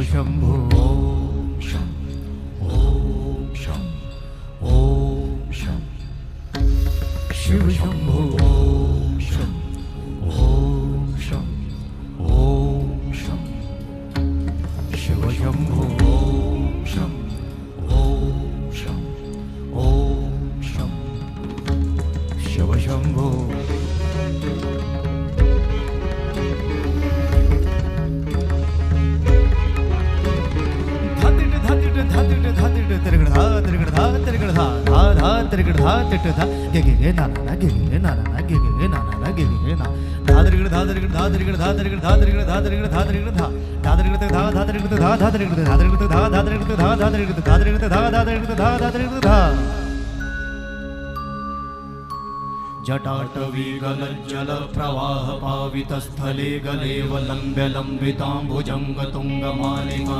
शंभो ओम शं ओम शं ओम शं शिव शंभो ओम शं ओम शं ओम शं शिव शंभो ओम शं ओम शं ओम शं शिव शंभो जटाटवीगलज्जल प्रवाह पावितस्थले गलेवलम्ब्य लम्बिताम्बुजङ्गतुङ्गमालिका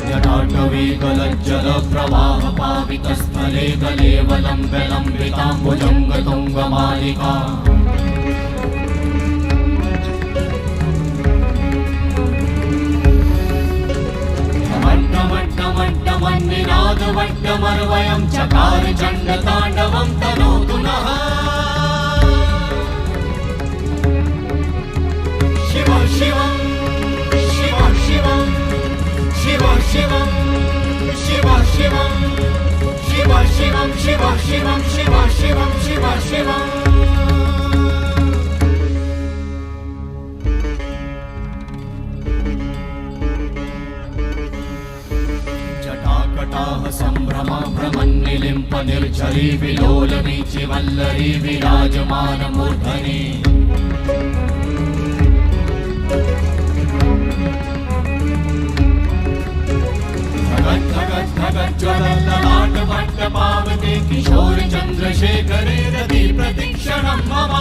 जटाटवीगलज्जल प्रवाह पावितस्थले गलेवलम्ब्य लम्बिताम्बुजङ्गतुङ्गमालिका वट्टमर्वयं चकार चण्डताण्डवं तनोतु नः शिव शिवं शिव शिवं शिव शिवं शिव शिवं शिव शिवं शिव शिवं शिव शिवं शिव शिवं संभ्रमा भ्रमन्निलिम्प निर्झरी विलोलवीचि वल्लरी विराजमानमूर्धनि ज्वलल्ललाटभट्टपावते किशोर चन्द्रशेखरे रति प्रतीक्षणं मम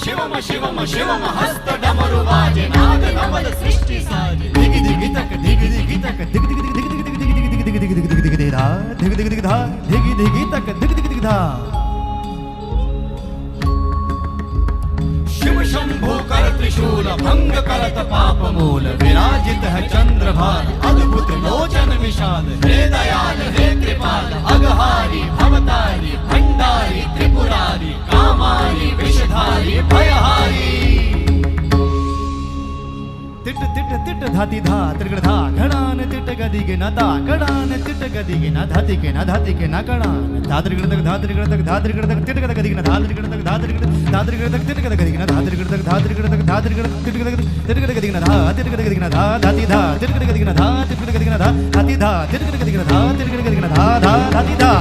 शिवम शिवम शिवम हस्त डमरु बाजे नाद नवल सृष्टि साजे दिग दिग तक दिग दिग तक दिग दिग दिग दिग दिग दिग दिग दिग दिग दिग दिग धा दिग दिग दिग धा दिग दिग तक दिग दिग दिग धा शिव शंभो कर त्रिशूल भंग करत पाप मूल विराजित है चंद्रभार अद्भुत लोचन विशाल हे दयाल हे कृपाल अगहारी भवतारी भंडारी त्रिपुरारी कामारी विषधारी भयहारी तिट तिट तिट धाती धा त्रिगड़ धा घड़ान तिट गदी के ना ता घड़ान तिट गदी के ना धाती के ना घड़ान धा त्रिगड़ तक धा त्रिगड़ तक धा त्रिगड़ तक तिट गदी के ना धा त्रिगड़ तक धा त्रिगड़ तक तिट गदी के ना धा त्रिगड़ तक धा त्रिगड़ तक धा त्रिगड़ तिट गदी के ना धा तिट गदी के ना धा धाती धा तिट गदी के ना धा तिट गदी के ना धा धाती धा तिट गदी के ना धा तिट गदी के ना धा धा धाती धा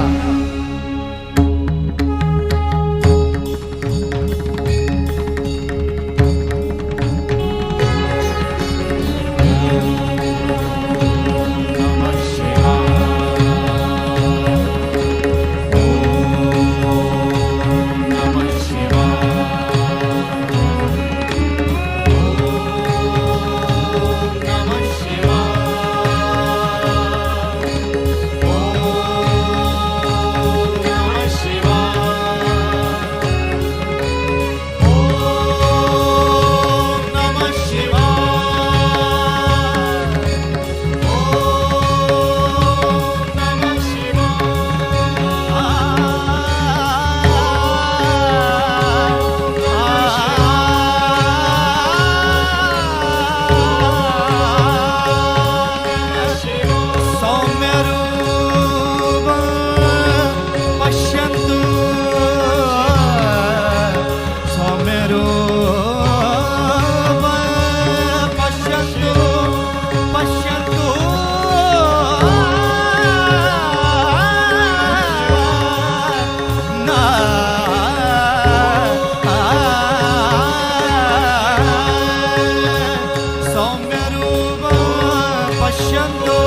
पश्यन्तु